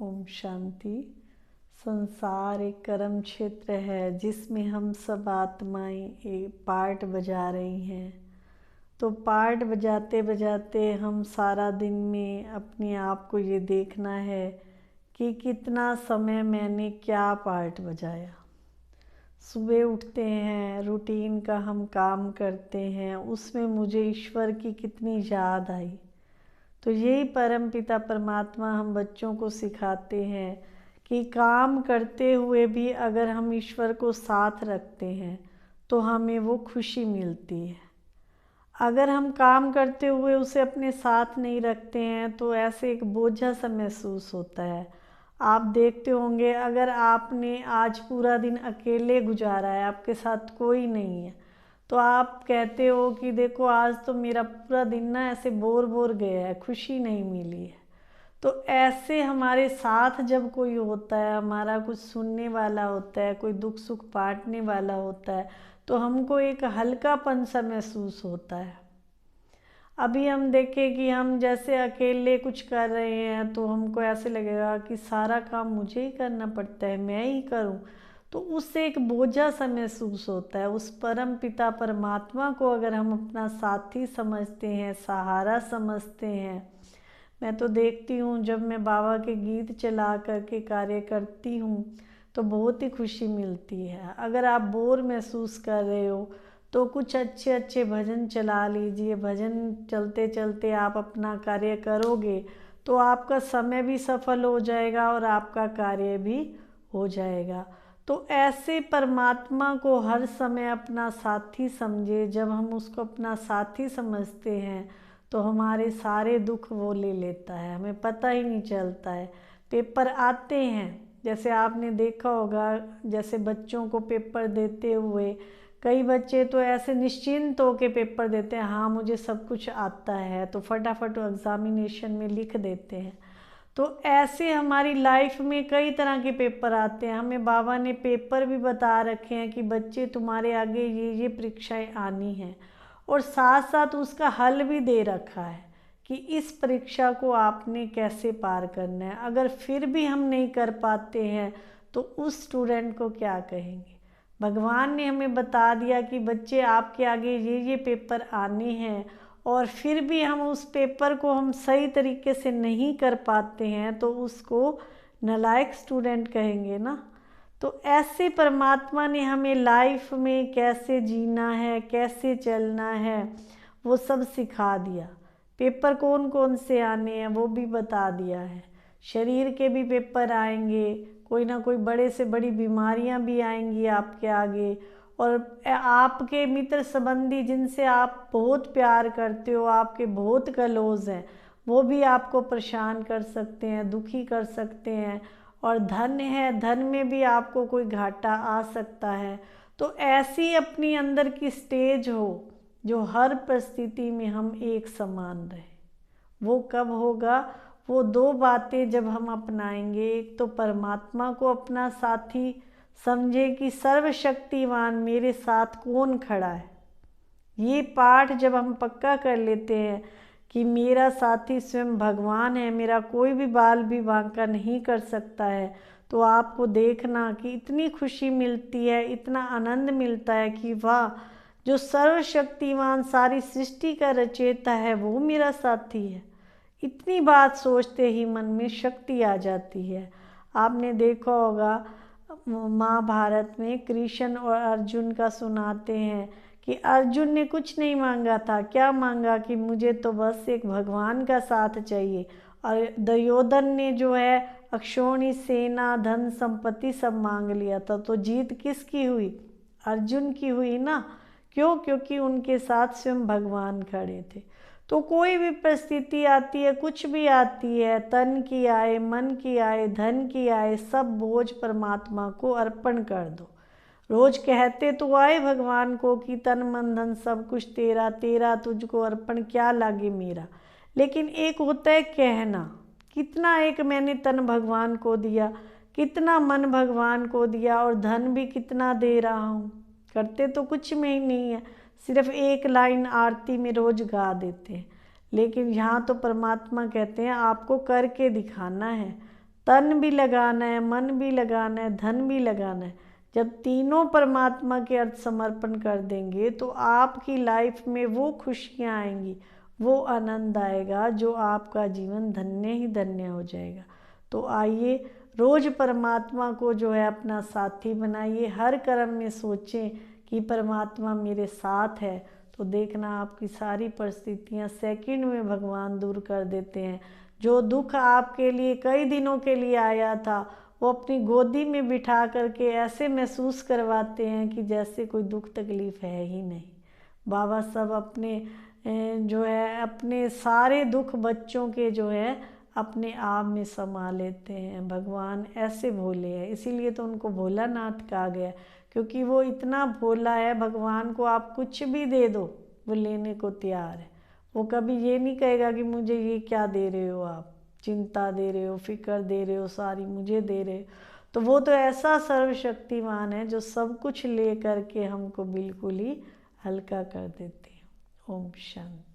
ओम शांति। संसार एक कर्म क्षेत्र है जिसमें हम सब आत्माएं एक पार्ट बजा रही हैं। तो पार्ट बजाते बजाते हम सारा दिन में अपने आप को ये देखना है कि कितना समय मैंने क्या पार्ट बजाया। सुबह उठते हैं, रूटीन का हम काम करते हैं, उसमें मुझे ईश्वर की कितनी याद आई। तो यही परम पिता परमात्मा हम बच्चों को सिखाते हैं कि काम करते हुए भी अगर हम ईश्वर को साथ रखते हैं तो हमें वो खुशी मिलती है। अगर हम काम करते हुए उसे अपने साथ नहीं रखते हैं तो ऐसे एक बोझा सा महसूस होता है। आप देखते होंगे, अगर आपने आज पूरा दिन अकेले गुजारा है, आपके साथ कोई नहीं है, तो आप कहते हो कि देखो आज तो मेरा पूरा दिन ना ऐसे बोर बोर गया है, खुशी नहीं मिली है। तो ऐसे हमारे साथ जब कोई होता है, हमारा कुछ सुनने वाला होता है, कोई दुख सुख बांटने वाला होता है, तो हमको एक हल्कापन सा महसूस होता है। अभी हम देखें कि हम जैसे अकेले कुछ कर रहे हैं तो हमको ऐसे लगेगा कि सारा काम मुझे ही करना पड़ता है, मैं ही करूं, तो उससे एक बोझा सा महसूस होता है। उस परम पिता परमात्मा को अगर हम अपना साथी समझते हैं, सहारा समझते हैं। मैं तो देखती हूँ जब मैं बाबा के गीत चला करके कार्य करती हूँ तो बहुत ही खुशी मिलती है। अगर आप बोर महसूस कर रहे हो तो कुछ अच्छे अच्छे भजन चला लीजिए। भजन चलते चलते आप अपना कार्य करोगे तो आपका समय भी सफल हो जाएगा और आपका कार्य भी हो जाएगा। तो ऐसे परमात्मा को हर समय अपना साथी समझे। जब हम उसको अपना साथी समझते हैं तो हमारे सारे दुख वो ले लेता है, हमें पता ही नहीं चलता है। पेपर आते हैं, जैसे आपने देखा होगा, जैसे बच्चों को पेपर देते हुए कई बच्चे तो ऐसे निश्चिंत होकर पेपर देते हैं, हाँ मुझे सब कुछ आता है, तो फटाफट एग्जामिनेशन में लिख देते हैं। तो ऐसे हमारी लाइफ में कई तरह के पेपर आते हैं। हमें बाबा ने पेपर भी बता रखे हैं कि बच्चे तुम्हारे आगे ये परीक्षाएं आनी हैं, और साथ साथ उसका हल भी दे रखा है कि इस परीक्षा को आपने कैसे पार करना है। अगर फिर भी हम नहीं कर पाते हैं तो उस स्टूडेंट को क्या कहेंगे। भगवान ने हमें बता दिया कि बच्चे आपके आगे ये पेपर आने हैं, और फिर भी हम उस पेपर को हम सही तरीके से नहीं कर पाते हैं तो उसको नालायक स्टूडेंट कहेंगे ना। तो ऐसे परमात्मा ने हमें लाइफ में कैसे जीना है, कैसे चलना है, वो सब सिखा दिया। पेपर कौन कौन से आने हैं वो भी बता दिया है। शरीर के भी पेपर आएंगे, कोई ना कोई बड़े से बड़ी बीमारियां भी आएंगी आपके आगे, और आपके मित्र संबंधी जिनसे आप बहुत प्यार करते हो, आपके बहुत क्लोज हैं, वो भी आपको परेशान कर सकते हैं, दुखी कर सकते हैं। और धन है, धन में भी आपको कोई घाटा आ सकता है। तो ऐसी अपनी अंदर की स्टेज हो जो हर परिस्थिति में हम एक समान रहे। वो कब होगा? वो दो बातें जब हम अपनाएंगे। एक तो परमात्मा को अपना साथी समझे कि सर्वशक्तिवान मेरे साथ कौन खड़ा है। ये पाठ जब हम पक्का कर लेते हैं कि मेरा साथी स्वयं भगवान है, मेरा कोई भी बाल भी बांका नहीं कर सकता है, तो आपको देखना कि इतनी खुशी मिलती है, इतना आनंद मिलता है कि वाह, जो सर्वशक्तिवान सारी सृष्टि का रचयिता है वो मेरा साथी है। इतनी बात सोचते ही मन में शक्ति आ जाती है। आपने देखा होगा महाभारत में कृष्ण और अर्जुन का सुनाते हैं कि अर्जुन ने कुछ नहीं मांगा था। क्या मांगा? कि मुझे तो बस एक भगवान का साथ चाहिए। और दुर्योधन ने जो है अक्षौणी सेना, धन संपत्ति सब मांग लिया था। तो जीत किसकी हुई? अर्जुन की हुई ना। क्यों? क्योंकि उनके साथ स्वयं भगवान खड़े थे। तो कोई भी परिस्थिति आती है, कुछ भी आती है, तन की आए, मन की आए, धन की आए, सब बोझ परमात्मा को अर्पण कर दो। रोज कहते तो आए भगवान को कि तन मन धन सब कुछ तेरा, तेरा तुझको अर्पण क्या लागे मेरा। लेकिन एक होता है कहना, कितना एक मैंने तन भगवान को दिया, कितना मन भगवान को दिया, और धन भी कितना दे रहा हूँ। करते तो कुछ में ही नहीं है, सिर्फ एक लाइन आरती में रोज गा देते हैं। लेकिन यहाँ तो परमात्मा कहते हैं आपको करके दिखाना है, तन भी लगाना है, मन भी लगाना है, धन भी लगाना है। जब तीनों परमात्मा के अर्थ समर्पण कर देंगे तो आपकी लाइफ में वो खुशियाँ आएंगी, वो आनंद आएगा, जो आपका जीवन धन्य ही धन्य हो जाएगा। तो आइए रोज परमात्मा को जो है अपना साथी बनाइए, हर कर्म में सोचें कि परमात्मा मेरे साथ है, तो देखना आपकी सारी परिस्थितियाँ सेकंड में भगवान दूर कर देते हैं। जो दुख आपके लिए कई दिनों के लिए आया था, वो अपनी गोदी में बिठा करके ऐसे महसूस करवाते हैं कि जैसे कोई दुख तकलीफ है ही नहीं। बाबा सब अपने जो है अपने सारे दुख बच्चों के जो है अपने आप में समा लेते हैं। भगवान ऐसे भोले हैं, इसीलिए तो उनको भोलानाथ कहा गया, क्योंकि वो इतना भोला है। भगवान को आप कुछ भी दे दो, वो लेने को तैयार है। वो कभी ये नहीं कहेगा कि मुझे ये क्या दे रहे हो, आप चिंता दे रहे हो, फिक्र दे रहे हो, सारी मुझे दे रहे हो। तो वो तो ऐसा सर्वशक्तिमान है जो सब कुछ ले करके हमको बिल्कुल ही हल्का कर देते हैं। ओम शांति।